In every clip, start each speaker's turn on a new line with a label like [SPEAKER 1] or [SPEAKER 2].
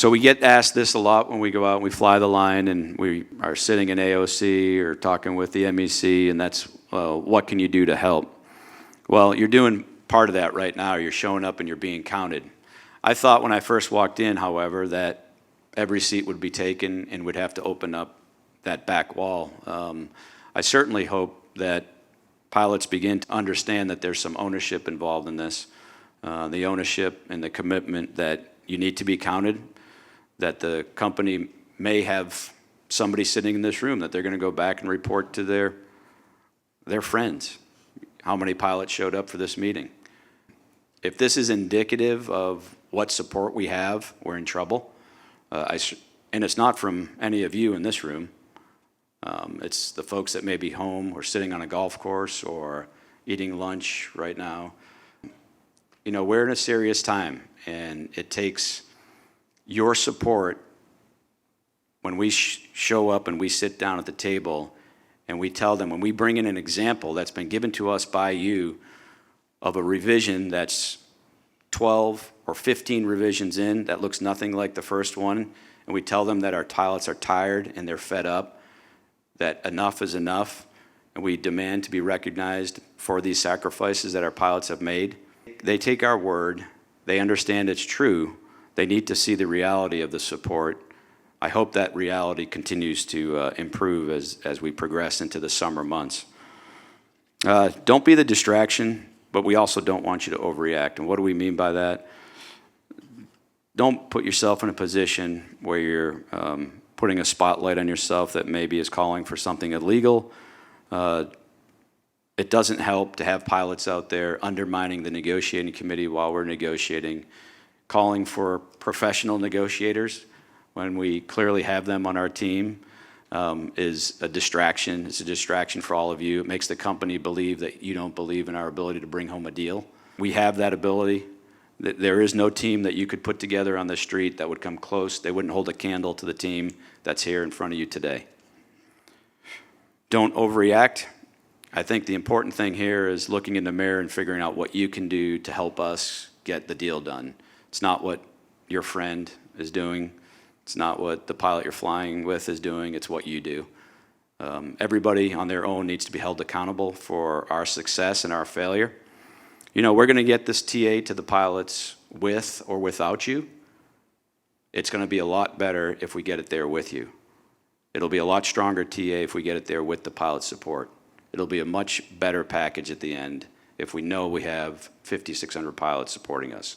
[SPEAKER 1] So we get asked this a lot when we go out and we fly the line and we are sitting in AOC or talking with the MEC, and that's, what can you do to help? Well, you're doing part of that right now. You're showing up and you're being counted. I thought when I first walked in, however, that every seat would be taken and would have to open up that back wall. I certainly hope that pilots begin to understand that there's some ownership involved in this, the ownership and the commitment that you need to be counted, that the company may have somebody sitting in this room that they're going to go back and report to their friends how many pilots showed up for this meeting. If this is indicative of what support we have, we're in trouble. And it's not from any of you in this room. It's the folks that may be home or sitting on a golf course or eating lunch right now. You know, we're in a serious time, and it takes your support when we show up and we sit down at the table and we tell them, when we bring in an example that's been given to us by you of a revision that's 12 or 15 revisions in that looks nothing like the first one, and we tell them that our pilots are tired and they're fed up, that enough is enough, and we demand to be recognized for these sacrifices that our pilots have made. They take our word, they understand it's true, they need to see the reality of the support. I hope that reality continues to improve as we progress into the summer months. Don't be the distraction, but we also don't want you to overreact. And what do we mean by that? Don't put yourself in a position where you're putting a spotlight on yourself that maybe is calling for something illegal. It doesn't help to have pilots out there undermining the negotiating committee while we're negotiating, calling for professional negotiators when we clearly have them on our team is a distraction. It's a distraction for all of you. It makes the company believe that you don't believe in our ability to bring home a deal. We have that ability. There is no team that you could put together on the street that would come close. They wouldn't hold a candle to the team that's here in front of you today. Don't overreact. I think the important thing here is looking in the mirror and figuring out what you can do to help us get the deal done. It's not what your friend is doing. It's not what the pilot you're flying with is doing. It's what you do. Everybody on their own needs to be held accountable for our success and our failure. You know, we're going to get this TA to the pilots with or without you. It's going to be a lot better if we get it there with you. It'll be a lot stronger TA if we get it there with the pilot support. It'll be a much better package at the end if we know we have 5,600 pilots supporting us.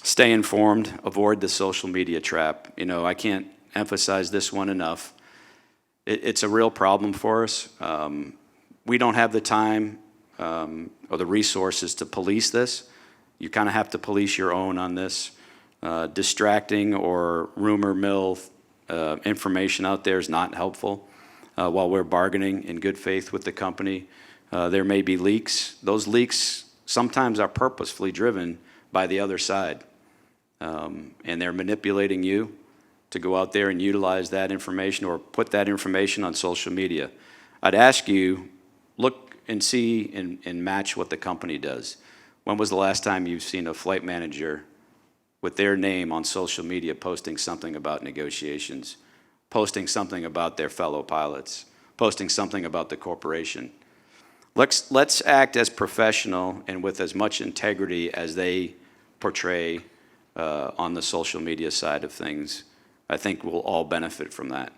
[SPEAKER 1] Stay informed, avoid the social media trap. You know, I can't emphasize this one enough. It's a real problem for us. We don't have the time or the resources to police this. You kind of have to police your own on this. Distracting or rumor mill information out there is not helpful. While we're bargaining in good faith with the company, there may be leaks. Those leaks sometimes are purposefully driven by the other side. And they're manipulating you to go out there and utilize that information or put that information on social media. I'd ask you, look and see and match what the company does. When was the last time you've seen a flight manager with their name on social media posting something about negotiations, posting something about their fellow pilots, posting something about the corporation? Let's act as professional and with as much integrity as they portray on the social media side of things. I think we'll all benefit from that.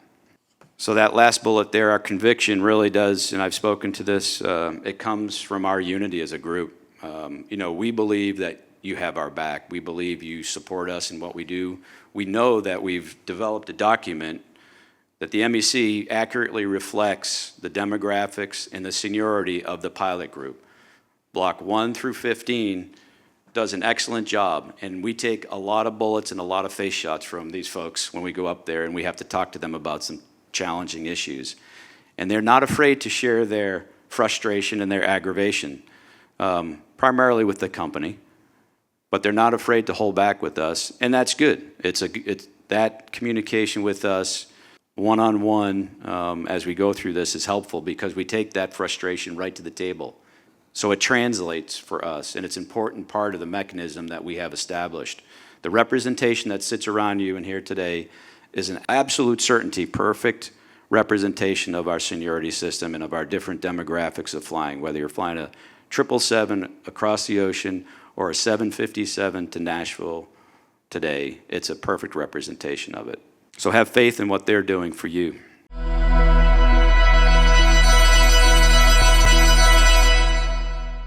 [SPEAKER 1] So that last bullet there, our conviction really does, and I've spoken to this, it comes from our unity as a group. You know, we believe that you have our back. We believe you support us in what we do. We know that we've developed a document that the MEC accurately reflects the demographics and the seniority of the pilot group. Block 1 through 15 does an excellent job, and we take a lot of bullets and a lot of face shots from these folks when we go up there and we have to talk to them about some challenging issues. And they're not afraid to share their frustration and their aggravation, primarily with the company, but they're not afraid to hold back with us, and that's good. It's that communication with us one-on-one as we go through this is helpful because we take that frustration right to the table. So it translates for us, and it's an important part of the mechanism that we have established. The representation that sits around you in here today is an absolute certainty, perfect representation of our seniority system and of our different demographics of flying, whether you're flying a 777 across the ocean or a 757 to Nashville today. It's a perfect representation of it. So have faith in what they're doing for you.